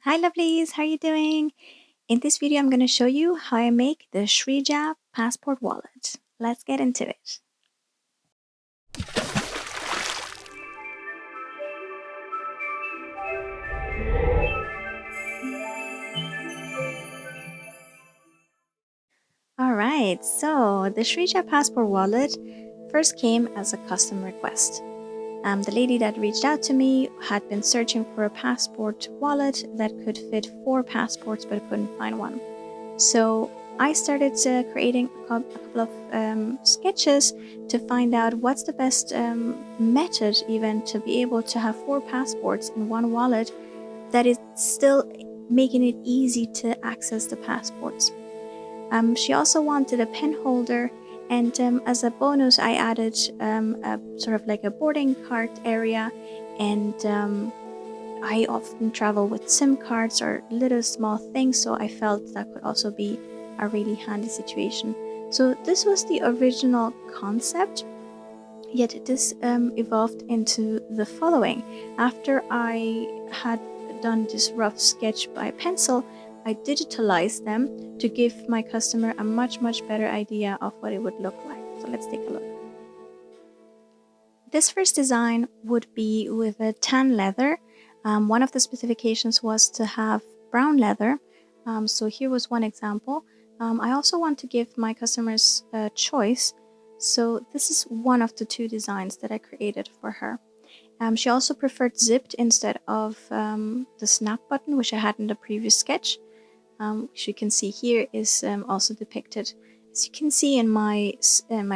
Hi lovelies, how are you doing? In this video I'm going to show you how I make the Sreeja passport wallet. Let's get into it. Alright, so the Sreeja passport wallet first came as a custom request. The lady that reached out to me had been searching for a passport wallet that could fit 4 passports but couldn't find one. So I started creating a couple of sketches to find out what's the best method even to be able to have 4 passports in one wallet that is still making it easy to access the passports. She also wanted a pen holder, and as a bonus I added a sort of like a boarding card area, and I often travel with SIM cards or little small things, so I felt that could also be a really handy situation. So this was the original concept, yet this evolved into the following. After I had done this rough sketch by pencil, I digitalized them to give my customer a much better idea of what it would look like. So let's take a look. This first design would be with a tan leather. One of the specifications was to have brown leather. So here was one example. I also want to give my customers a choice. So this is one of the 2 designs that I created for her. She also preferred zipped instead of the snap button, which I had in the previous sketch. Which you can see here is also depicted. As you can see in my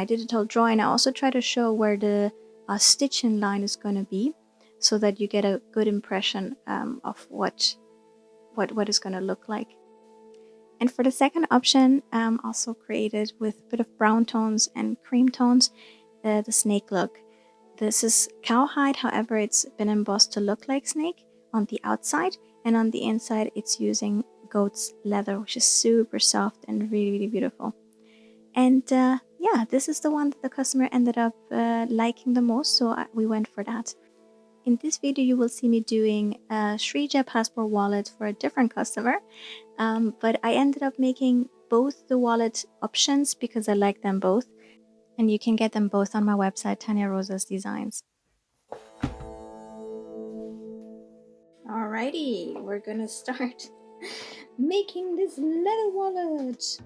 digital drawing, I also try to show where the stitching line is going to be, so that you get a good impression of what is going to look like. And for the second option, also created with a bit of brown tones and cream tones, the snake look. This is cowhide, however it's been embossed to look like snake on the outside, and on the inside it's using goat's leather, which is super soft and really beautiful. And yeah, this is the one that the customer ended up liking the most, so we went for that. In this video you will see me doing a Sreeja passport wallet for a different customer, but I ended up making both the wallet options because I like them both, and you can get them both on my website, Tanya Rosa's Designs. Alrighty, we're gonna start making this leather wallet.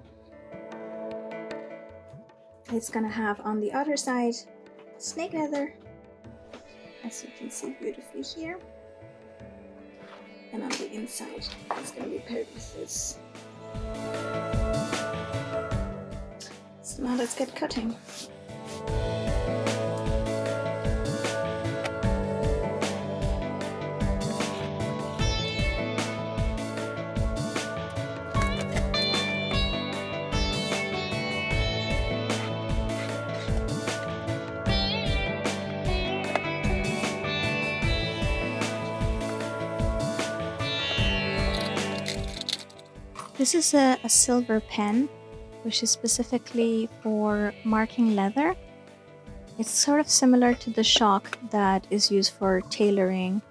It's gonna have on the other side snake leather, as you can see beautifully here, and on the inside it's gonna be paired with this. So now let's get cutting. This is a silver pen, which is specifically for marking leather. It's sort of similar to the shock that is used for tailoring.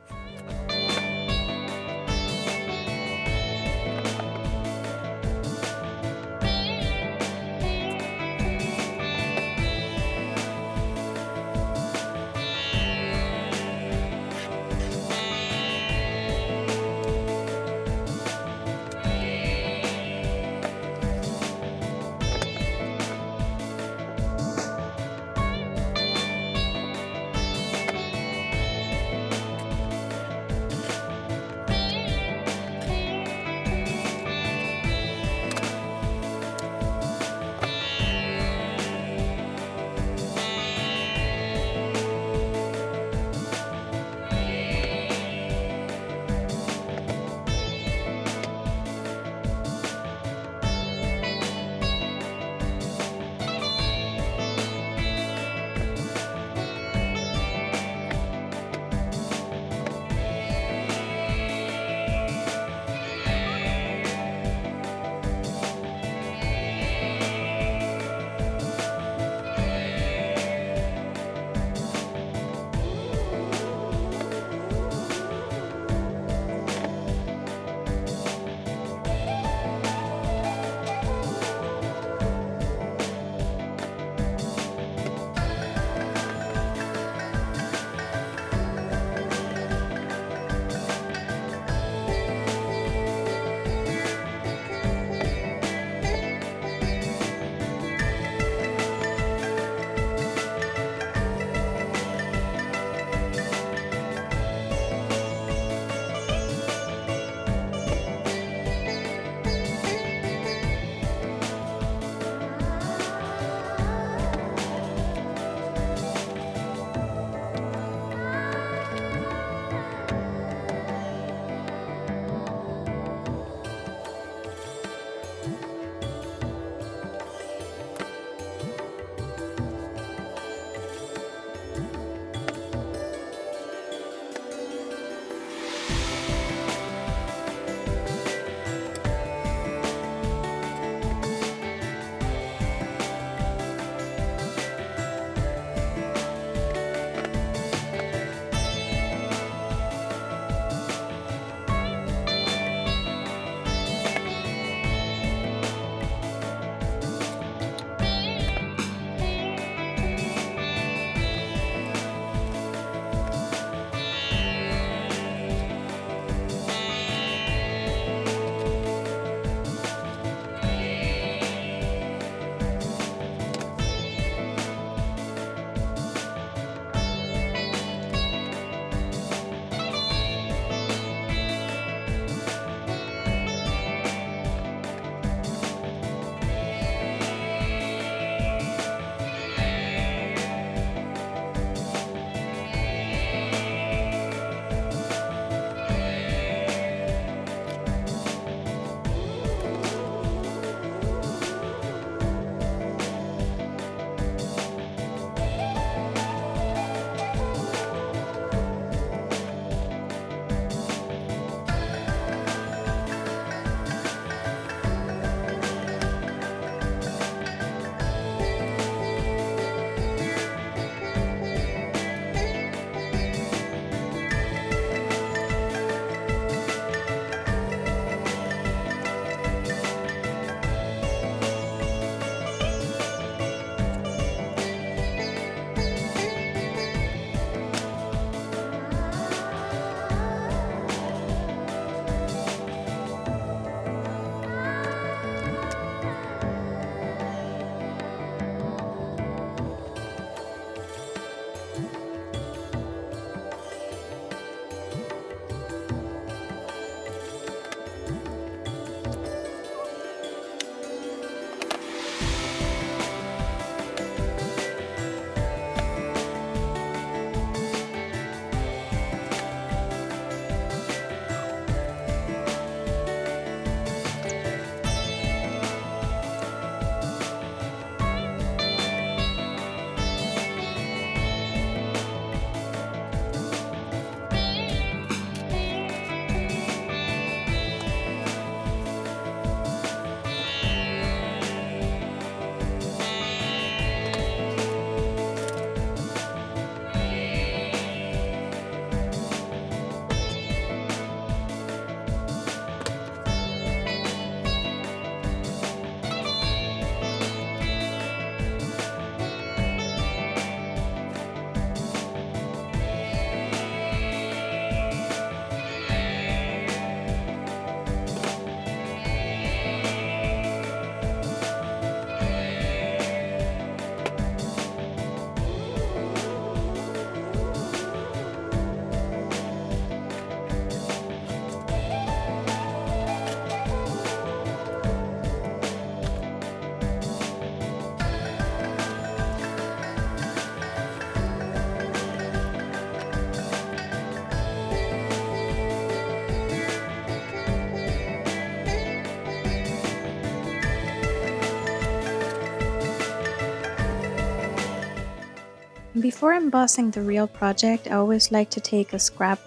Before embossing the real project, I always like to take a scrap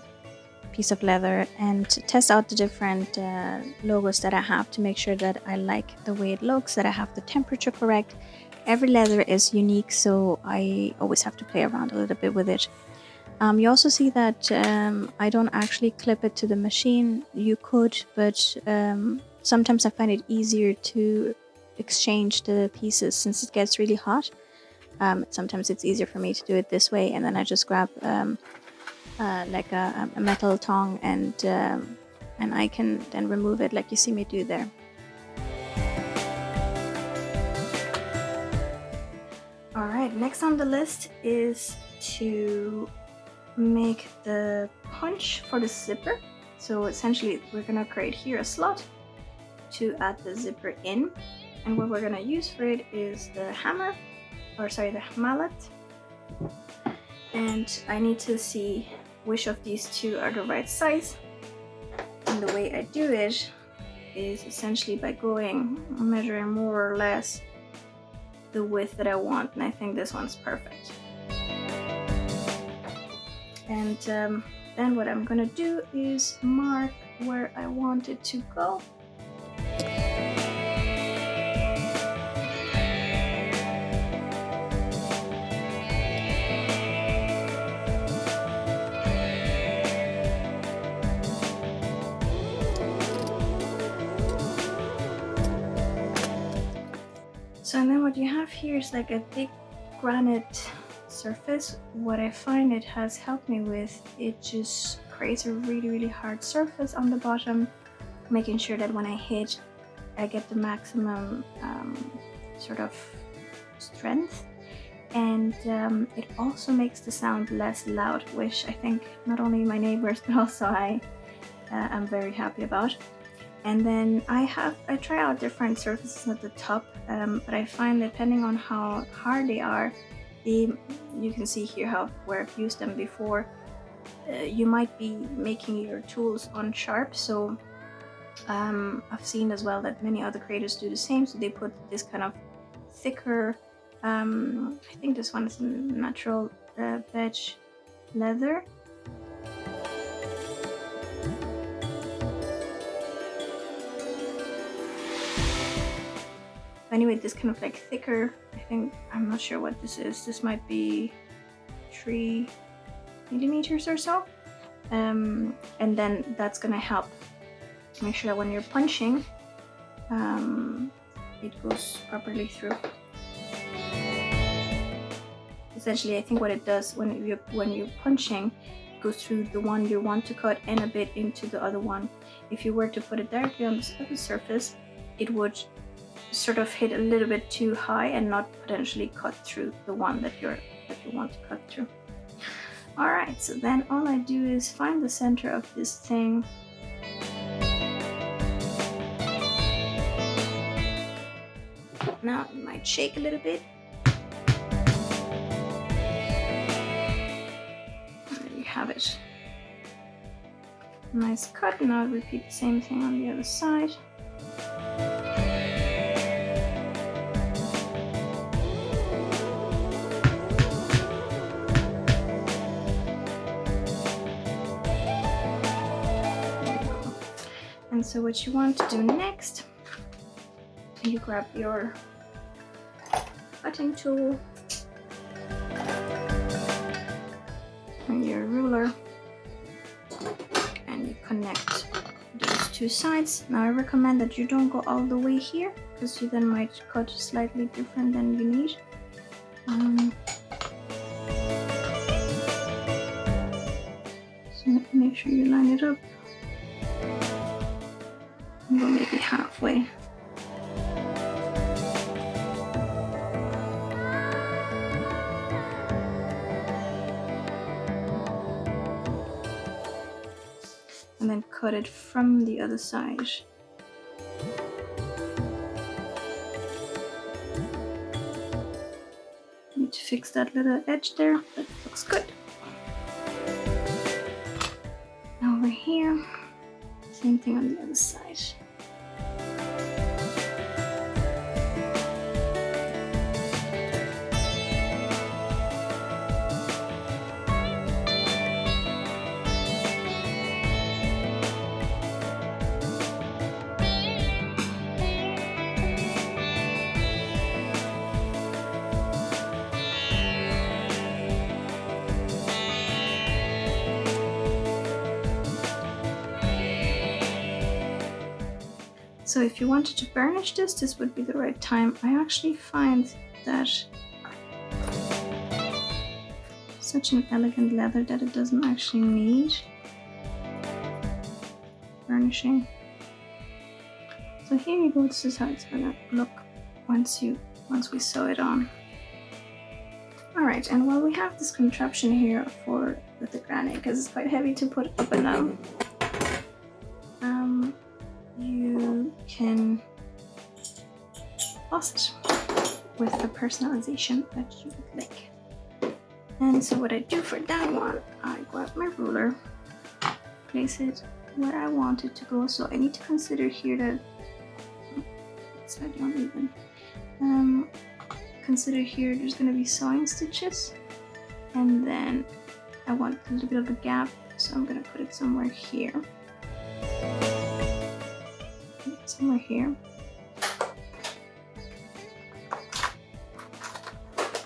piece of leather and test out the different logos that I have to make sure that I like the way it looks, that I have the temperature correct. Every leather is unique, so I always have to play around a little bit with it. You also see that I don't actually clip it to the machine. You could, but sometimes I find it easier to exchange the pieces since it gets really hot. Sometimes it's easier for me to do it this way, and then I just grab like a metal tong, and I can then remove it like you see me do there. Alright, next on the list is to make the punch for the zipper. So essentially we're gonna create here a slot to add the zipper in, and what we're gonna use for it is the hammer, or sorry, the mallet. And I need to see which of these two are the right size, and the way I do it is essentially by measuring more or less the width that I want, and I think this one's perfect. And then what I'm gonna do is mark where I want it to go. So and then what you have here is like a big granite surface. What I find it has helped me with, it just creates a really hard surface on the bottom, making sure that when I hit, I get the maximum sort of strength, and it also makes the sound less loud, which I think not only my neighbors but also I am very happy about. And then I try out different surfaces at the top, but I find depending on how hard they are, you can see here where I've used them before, you might be making your tools unsharp. So I've seen as well that many other creators do the same, so they put this kind of thicker, I think this one is natural veg leather. Anyway, this kind of like thicker, I think, I'm not sure what this is. This might be 3 millimeters or so. And then that's gonna help make sure that when you're punching, it goes properly through. Essentially, I think what it does when you're punching, it goes through the one you want to cut and a bit into the other one. If you were to put it directly on the surface, it would sort of hit a little bit too high and not potentially cut through the one that you want to cut through. Alright, so then all I do is find the center of this thing. Now it might shake a little bit. And there you have it. Nice cut. Now I'll repeat the same thing on the other side. And so what you want to do next, you grab your cutting tool and your ruler, and you connect those two sides. Now I recommend that you don't go all the way here, because you then might cut slightly different than you need. So make sure you line it up. Go maybe halfway. And then cut it from the other side. Need to fix that little edge there, but it looks good. Over here, same thing on the other side. So if you wanted to burnish this would be the right time. I actually find that such an elegant leather that it doesn't actually need burnishing. So here you go, this is how it's gonna look once we sew it on. Alright, and while we have this contraption here for the granny, because it's quite heavy to put up and down, you can floss it with the personalization that you would like. And so what I do for that one, I grab my ruler, place it where I want it to go. So I need to consider here that it's slightly uneven. Consider here there's going to be sewing stitches, and then I want a little bit of a gap, so I'm going to put it somewhere here. Somewhere here.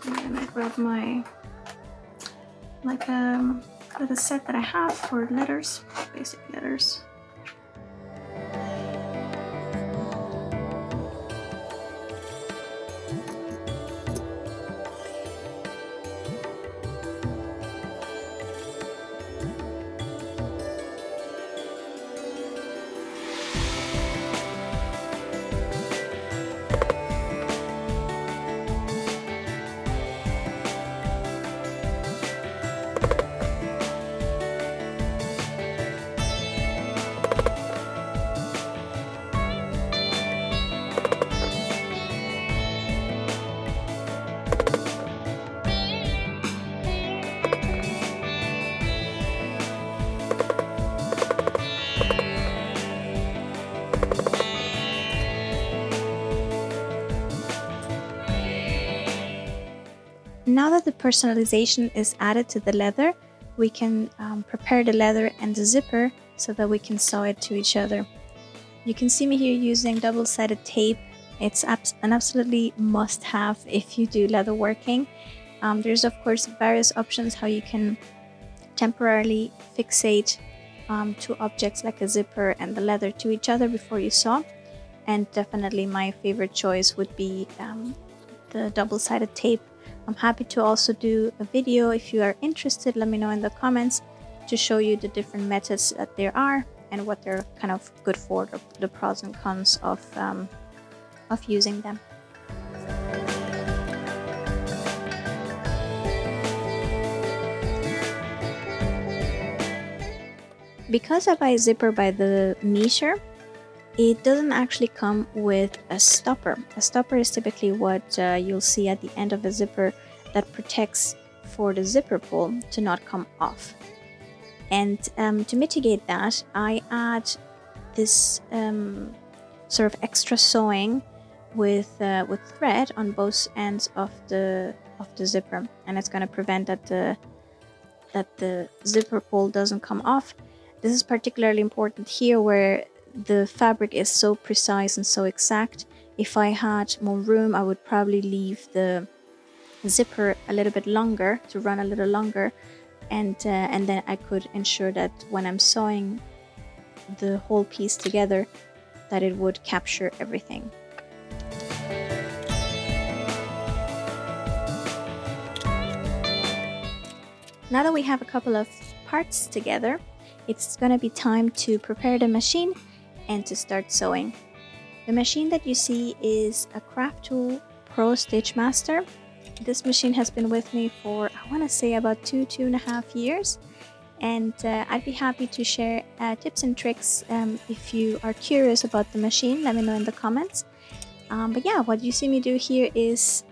And then I grab my like a set that I have for letters, basic letters. Now that the personalization is added to the leather, we can prepare the leather and the zipper so that we can sew it to each other. You can see me here using double-sided tape. It's an absolutely must-have if you do leather working. There's of course various options how you can temporarily fixate two objects like a zipper and the leather to each other before you sew. And definitely my favorite choice would be the double-sided tape. I'm happy to also do a video if you are interested. Let me know in the comments to show you the different methods that there are and what they're kind of good for, the pros and cons of using them. Because I buy zipper by the meter, it doesn't actually come with a stopper. A stopper is typically what you'll see at the end of a zipper that protects for the zipper pull to not come off. And to mitigate that, I add this sort of extra sewing with thread on both ends of the zipper, and it's going to prevent that the zipper pull doesn't come off. This is particularly important here where the fabric is so precise and so exact. If I had more room, I would probably leave the zipper a little bit longer, to run a little longer, and then I could ensure that when I'm sewing the whole piece together, that it would capture everything. Now that we have a couple of parts together, it's going to be time to prepare the machine and to start sewing. The machine that you see is a Craft Tool Pro Stitch Master. This machine has been with me for, I want to say, about 2.5 years, and I'd be happy to share tips and tricks. If you are curious about the machine, let me know in the comments. But yeah, what you see me do here is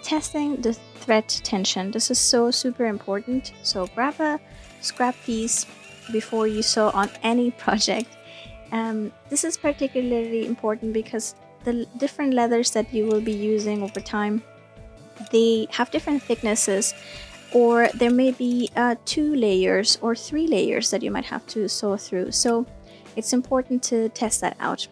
testing the thread tension. This is so super important, so grab a scrap piece before you sew on any project. This is particularly important because the different leathers that you will be using over time, they have different thicknesses, or there may be 2 layers or 3 layers that you might have to sew through. So it's important to test that out.